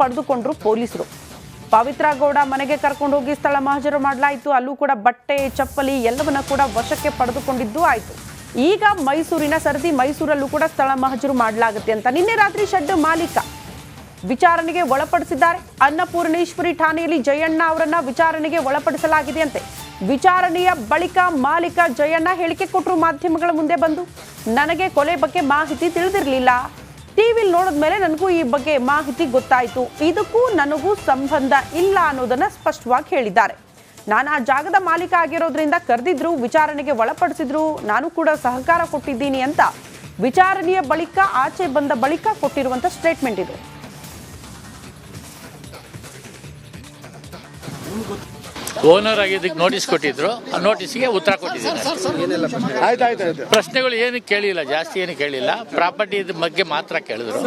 ಪಡೆದುಕೊಂಡ್ರು ಪೊಲೀಸರು. ಪವಿತ್ರ ಗೌಡ ಮನೆಗೆ ಕರ್ಕೊಂಡು ಹೋಗಿ ಸ್ಥಳ ಮಹಜರು ಮಾಡಲಾಯಿತು. ಅಲ್ಲೂ ಕೂಡ ಬಟ್ಟೆ ಚಪ್ಪಲಿ ಎಲ್ಲವನ್ನ ಕೂಡ ವಶಕ್ಕೆ ಪಡೆದುಕೊಂಡಿದ್ದು ಆಯಿತು. ಈಗ ಮೈಸೂರಿನ ಸರದಿ ಮೈಸೂರಲ್ಲೂ ಕೂಡ ಸ್ಥಳ ಮಹಜರು ಮಾಡಲಾಗುತ್ತೆ ಅಂತ ನಿನ್ನೆ ರಾತ್ರಿ ಶೆಡ್ ಮಾಲೀಕ ವಿಚಾರಣೆಗೆ ಒಳಪಡಿಸಿದ್ದಾರೆ. ಅನ್ನಪೂರ್ಣೇಶ್ವರಿ ಠಾಣೆಯಲ್ಲಿ ಜಯಣ್ಣ ಅವರನ್ನ ವಿಚಾರಣೆಗೆ ಒಳಪಡಿಸಲಾಗಿದೆಯಂತೆ. ವಿಚಾರಣೆಯ ಬಳಿಕ ಮಾಲೀಕ ಜಯಣ್ಣ ಹೇಳಿಕೆ ಕೊಟ್ಟರು. ಮಾಧ್ಯಮಗಳ ಮುಂದೆ ಬಂದು ನನಗೆ ಕೊಲೆ ಬಗ್ಗೆ ಮಾಹಿತಿ ತಿಳಿದಿರಲಿಲ್ಲ, ಟಿವಿಲಿ ನೋಡಿದ್ಮೇಲೆ ನನಗೂ ಈ ಬಗ್ಗೆ ಮಾಹಿತಿ ಗೊತ್ತಾಯಿತು, ಇದಕ್ಕೂ ನನಗೂ ಸಂಬಂಧ ಇಲ್ಲ ಅನ್ನೋದನ್ನ ಸ್ಪಷ್ಟವಾಗಿ ಹೇಳಿದ್ದಾರೆ. ನಾನು ಆ ಜಾಗದ ಮಾಲೀಕ ಆಗಿರೋದ್ರಿಂದ ಕರೆದಿದ್ರು, ವಿಚಾರಣೆಗೆ ಒಳಪಡಿಸಿದ್ರು, ನಾನು ಕೂಡ ಸಹಕಾರ ಕೊಟ್ಟಿದ್ದೀನಿ ಅಂತ ವಿಚಾರಣೆಯ ಬಳಿಕ ಆಚೆ ಬಂದ ಬಳಿಕ ಕೊಟ್ಟಿರುವಂತ ಸ್ಟೇಟ್ಮೆಂಟ್ ಇದು. ಓನರ್ ಆಗಿದ್ದಕ್ಕೆ ನೋಟಿಸ್ ಕೊಟ್ಟಿದ್ರು, ಆ ನೋಟಿಸ್ಗೆ ಉತ್ತರ ಕೊಟ್ಟಿದ್ದೀನಿ. ಪ್ರಶ್ನೆಗಳು ಏನು ಕೇಳಿಲ್ಲ, ಜಾಸ್ತಿ ಏನು ಕೇಳಿಲ್ಲ. ಪ್ರಾಪರ್ಟಿ ಬಗ್ಗೆ ಮಾತ್ರ ಕೇಳಿದ್ರು.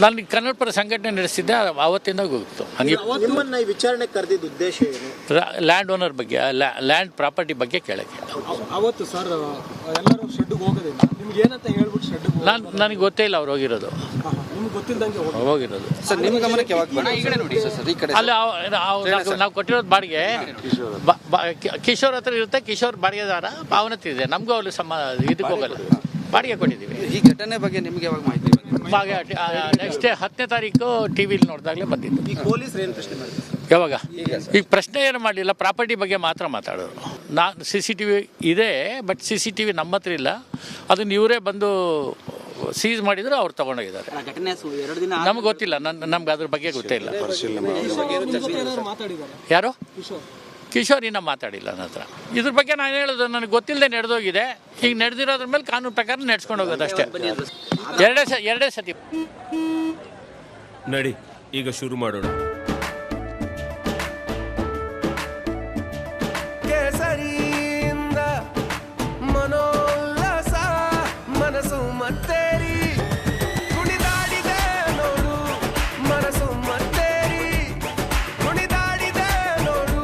ನಾನು ಕನ್ನಡಪರ ಸಂಘಟನೆ ನಡೆಸಿದ್ದೆ, ಅವತ್ತಿಂದ ಗೊತ್ತು. ಹಂಗೆ ವಿಚಾರಣೆ ಕರೆದಿದ್ದ ಉದ್ದೇಶ ಲ್ಯಾಂಡ್ ಓನರ್ ಬಗ್ಗೆ, ಲ್ಯಾಂಡ್ ಪ್ರಾಪರ್ಟಿ ಬಗ್ಗೆ ಕೇಳಕ್ಕೆ. ಅವತ್ತು ಸರ್ ಎಲ್ಲರೂ ಶೆಡ್ಗೆ ಹೋಗೋದಿಲ್ಲ, ನಿಮ್ಗೆ ಏನಂತ ಹೇಳ್ಬಿಟ್ಟು ಶೆಡ್ಗೆ ನನಗೆ ಗೊತ್ತೇ ಇಲ್ಲ ಅವ್ರು ಹೋಗಿರೋದು. ಹೋಗಿರೋದು ಅಲ್ಲಿ ನಾವು ಕೊಟ್ಟಿರೋದು ಬಾಡಿಗೆ ಕಿಶೋರ್ ಹತ್ರ ಇರುತ್ತೆ. ಕಿಶೋರ್ ಬಾಡಿಗೆದಾರ ಅವನತ್ರ ಇದೆ. ನಮಗೂ ಅವ್ರಿಗೆ ಇದಕ್ಕೆ ಹೋಗಲ್ಲ, ಬಾಡಿಗೆ ಕೊಟ್ಟಿದ್ದೀವಿ. ಈ ಘಟನೆ ಬಗ್ಗೆ ನಿಮ್ಗೆ ಯಾವಾಗ ಮಾಹಿತಿ? ನೆಕ್ಸ್ಟ್ 10ನೇ ತಾರೀಕು ಟಿವಿಲಿ ನೋಡಿದಾಗಲೇ ಬಂದಿದ್ದು. ಪೊಲೀಸರು ಏನು ಪ್ರಶ್ನೆ ಮಾಡಿದ್ರು? ಯಾವಾಗ ಈಗ ಪ್ರಶ್ನೆ ಏನು ಮಾಡಲಿಲ್ಲ, ಪ್ರಾಪರ್ಟಿ ಬಗ್ಗೆ ಮಾತ್ರ ಮಾತಾಡೋರು. ನಾನು CCTV ಇದೆ, ಬಟ್ CCTV ನಮ್ಮ ಹತ್ರ ಇಲ್ಲ. ಅದನ್ನ ಇವರೇ ಬಂದು ಸೀಸ್ ಮಾಡಿದ್ರು, ಅವ್ರು ತಗೊಂಡೋಗಿದ್ದಾರೆ. ನಮ್ಗೆ ಗೊತ್ತಿಲ್ಲ, ನಮ್ಗೆ ಅದ್ರ ಬಗ್ಗೆ ಗೊತ್ತೇ ಇಲ್ಲ. ಯಾರು ಕಿಶೋರ್ ಇನ್ನೂ ಮಾತಾಡಿಲ್ಲ ನನ್ನ ಹತ್ರ. ಇದ್ರ ಬಗ್ಗೆ ನಾನು ಹೇಳೋದು ನನಗೆ ಗೊತ್ತಿಲ್ಲದೆ ನಡೆದೋಗಿದೆ. ಈಗ ನಡೆದಿರೋದ್ರ ಮೇಲೆ ಕಾನೂನು ಪ್ರಕಾರ ನಡೆಸ್ಕೊಂಡು ಹೋಗೋದು ಅಷ್ಟೇ. ಎರಡೇ ಸತಿ ನಡಿ, ಈಗ ಶುರು ಮಾಡೋಣ. ಕೇಸರಿಯಿಂದ ಮನೋಲ್ಲಾಸ ಮನಸ್ಸು ಮತ್ತೇರಿ ಕುಣಿದಾಡಿದೆ ನೋಡು, ಮನಸ್ಸು ಮತ್ತೇರಿ ಕುಣಿದಾಡಿದೆ ನೋಡು.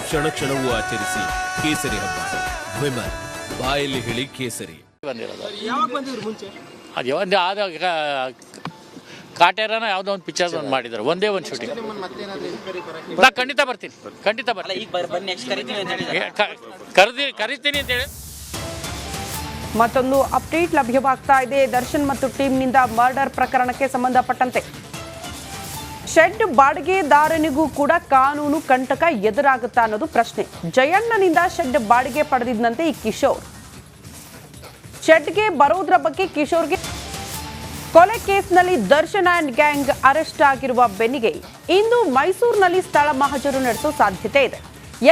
ಕ್ಷಣ ಕ್ಷಣವೂ ಆಚರಿಸಿ ಕೇಸರಿ ಹಬ್ಬ. ವಿಮಲ್ ಬಾಯಲ್ಲಿ ಹೇಳಿ ಕೇಸರಿ ಬಂದಿರೋದು. ಯಾವಾಗ ಬಂದಿದ್ರು ಮುಂಚೆ? ಅದು ಒಂದು ಕಾಟೇರನ ಯಾವುದೋ ಒಂದು ಪಿಕ್ಚರ್ ಒಂದು ಮಾಡಿದ್ರು, ಒಂದೇ ಒಂದು ಶೂಟಿಂಗ್. ನಾ ಖಂಡಿತ ಬರ್ತೀನಿ ಕರಿತೀನಿ ಅಂತೇಳಿ. ಮತ್ತೊಂದು ಅಪ್ಡೇಟ್ ಲಭ್ಯವಾಗ್ತಾ ಇದೆ. ದರ್ಶನ್ ಮತ್ತು ಟೀಮ್ನಿಂದ ಮರ್ಡರ್ ಪ್ರಕರಣಕ್ಕೆ ಸಂಬಂಧಪಟ್ಟಂತೆ ಶೆಡ್ ಬಾಡಿಗೆದಾರನಿಗೂ ಕೂಡ ಕಾನೂನು ಕಂಟಕ ಎದುರಾಗುತ್ತಾ ಅನ್ನೋದು ಪ್ರಶ್ನೆ. ಜಯಣ್ಣನಿಂದ ಶೆಡ್ ಬಾಡಿಗೆ ಪಡೆದಿದ್ದಂತೆ ಈ ಕಿಶೋರ್ ಶೆಡ್ಗೆ ಬರೋದ್ರ ಬಗ್ಗೆ ಕಿಶೋರ್ಗೆ ಕೊಲೆ ಕೇಸ್ನಲ್ಲಿ ದರ್ಶನ್ ಅಂಡ್ ಗ್ಯಾಂಗ್ ಅರೆಸ್ಟ್ ಆಗಿರುವ ಬೆನ್ನಿಗೆ ಇಂದು ಮೈಸೂರಿನಲ್ಲಿ ಸ್ಥಳ ಮಹಜರು ನಡೆಸೋ ಸಾಧ್ಯತೆ ಇದೆ.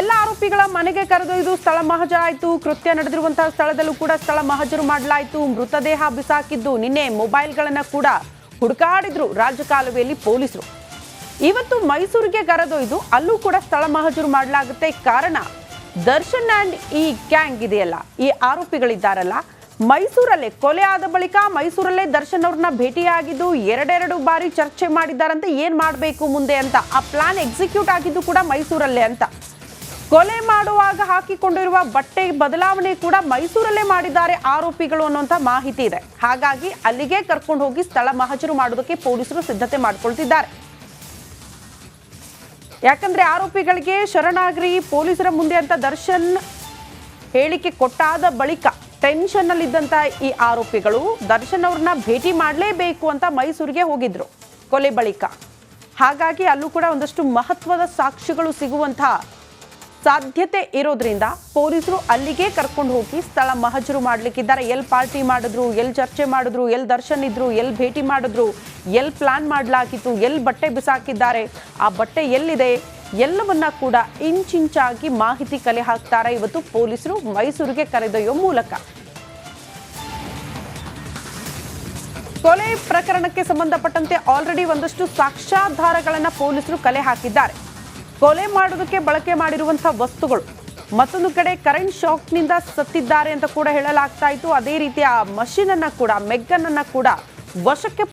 ಎಲ್ಲ ಆರೋಪಿಗಳ ಮನೆಗೆ ಕರೆದೊಯ್ದು ಸ್ಥಳ ಮಹಜರಾಯಿತು. ಕೃತ್ಯ ನಡೆದಿರುವಂತಹ ಸ್ಥಳದಲ್ಲೂ ಕೂಡ ಸ್ಥಳ ಮಹಜರು ಮಾಡಲಾಯಿತು. ಮೃತದೇಹ ಬಿಸಾಕಿದ್ದು ನಿನ್ನೆ ಮೊಬೈಲ್ಗಳನ್ನ ಕೂಡ ಹುಡುಕಾಡಿದ್ರು ರಾಜಕಾಲುವೆಯಲ್ಲಿ ಪೊಲೀಸರು. ಇವತ್ತು ಮೈಸೂರಿಗೆ ಕರೆದೊಯ್ದು ಅಲ್ಲೂ ಕೂಡ ಸ್ಥಳ ಮಹಜರು ಮಾಡಲಾಗುತ್ತೆ. ಕಾರಣ ದರ್ಶನ್ ಅಂಡ್ ಈ ಗ್ಯಾಂಗ್ ಇದೆಯಲ್ಲ, ಈ ಆರೋಪಿಗಳಿದ್ದಾರಲ್ಲ, ಮೈಸೂರಲ್ಲೇ ಕೊಲೆ ಆದ ಬಳಿಕ ಮೈಸೂರಲ್ಲೇ ದರ್ಶನ್ ಅವ್ರನ್ನ ಭೇಟಿಯಾಗಿದ್ದು ಎರಡೆರಡು ಬಾರಿ ಚರ್ಚೆ ಮಾಡಿದ್ದಾರಂತೆ. ಏನ್ ಮಾಡಬೇಕು ಮುಂದೆ ಅಂತ. ಆ ಪ್ಲಾನ್ ಎಕ್ಸಿಕ್ಯೂಟ್ ಆಗಿದ್ದು ಕೂಡ ಮೈಸೂರಲ್ಲೇ ಅಂತ. ಕೊಲೆ ಮಾಡುವಾಗ ಹಾಕಿಕೊಂಡಿರುವ ಬಟ್ಟೆ ಬದಲಾವಣೆ ಕೂಡ ಮೈಸೂರಲ್ಲೇ ಮಾಡಿದ್ದಾರೆ ಆರೋಪಿಗಳು ಅನ್ನುವಂಥ ಮಾಹಿತಿ ಇದೆ. ಹಾಗಾಗಿ ಅಲ್ಲಿಗೆ ಕರ್ಕೊಂಡು ಹೋಗಿ ಸ್ಥಳ ಮಹಜರು ಮಾಡೋದಕ್ಕೆ ಪೊಲೀಸರು ಸಿದ್ಧತೆ ಮಾಡ್ಕೊಳ್ತಿದ್ದಾರೆ. ಯಾಕಂದ್ರೆ ಆರೋಪಿಗಳಿಗೆ ಶರಣಾಗ್ರಿ ಪೊಲೀಸರ ಮುಂದೆ ಅಂತ ದರ್ಶನ್ ಹೇಳಿಕೆ ಕೊಟ್ಟಾದ ಬಳಿಕ ಟೆನ್ಷನ್ ಅಲ್ಲಿದ್ದಂತ ಈ ಆರೋಪಿಗಳು ದರ್ಶನ್ ಅವ್ರನ್ನ ಭೇಟಿ ಮಾಡಲೇಬೇಕು ಅಂತ ಮೈಸೂರಿಗೆ ಹೋಗಿದ್ರು ಕೊಲೆ ಬಳಿಕ. ಹಾಗಾಗಿ ಅಲ್ಲೂ ಕೂಡ ಒಂದಷ್ಟು ಮಹತ್ವದ ಸಾಕ್ಷಿಗಳು ಸಿಗುವಂತಹ ಸಾಧ್ಯತೆ ಇರೋದ್ರಿಂದ ಪೊಲೀಸರು ಅಲ್ಲಿಗೆ ಕರ್ಕೊಂಡು ಹೋಗಿ ಸ್ಥಳ ಮಹಜರು ಮಾಡ್ಲಿಕ್ಕಿದ್ದಾರೆ. ಎಲ್ಲಿ ಪಾರ್ಟಿ ಮಾಡಿದ್ರು, ಎಲ್ಲಿ ಚರ್ಚೆ ಮಾಡಿದ್ರು, ಎಲ್ಲಿ ದರ್ಶನ್ ಇದ್ರು, ಎಲ್ಲಿ ಭೇಟಿ ಮಾಡಿದ್ರು, ಎಲ್ಲಿ ಪ್ಲಾನ್ ಮಾಡಲಾಗಿತ್ತು, ಎಲ್ಲಿ ಬಟ್ಟೆ ಬಿಸಾಕಿದ್ದಾರೆ, ಆ ಬಟ್ಟೆ ಎಲ್ಲಿದೆ, ಎಲ್ಲವನ್ನ ಕೂಡ ಇಂಚಿಂಚಾಗಿ ಮಾಹಿತಿ ಕಲೆ ಹಾಕ್ತಾರೆ ಇವತ್ತು ಪೊಲೀಸರು ಮೈಸೂರಿಗೆ ಕರೆದೊಯ್ಯೋ ಮೂಲಕ. ಕೊಲೆ ಪ್ರಕರಣಕ್ಕೆ ಸಂಬಂಧಪಟ್ಟಂತೆ ಆಲ್ರೆಡಿ ಒಂದಷ್ಟು ಸಾಕ್ಷ್ಯಾಧಾರಗಳನ್ನ ಪೊಲೀಸರು ಕಲೆ ಹಾಕಿದ್ದಾರೆ. ಕೊಲೆ ಮಾಡೋದಕ್ಕೆ ಬಳಕೆ ಮಾಡಿರುವಂತಹ ವಸ್ತುಗಳು, ಮತ್ತೊಂದು ಕಡೆ ಕರೆಂಟ್ ಶಾಕ್ನಿಂದ ಸತ್ತಿದ್ದಾರೆ ಅಂತ ಕೂಡ ಹೇಳಲಾಗ್ತಾ ಇತ್ತು. ಅದೇ ರೀತಿ ಆ ಮಷೀನ್ ಅನ್ನ ಕೂಡ, ಮೆಗ್ಗನ್ ಅನ್ನ ಕೂಡ ವಶಕ್ಕೆ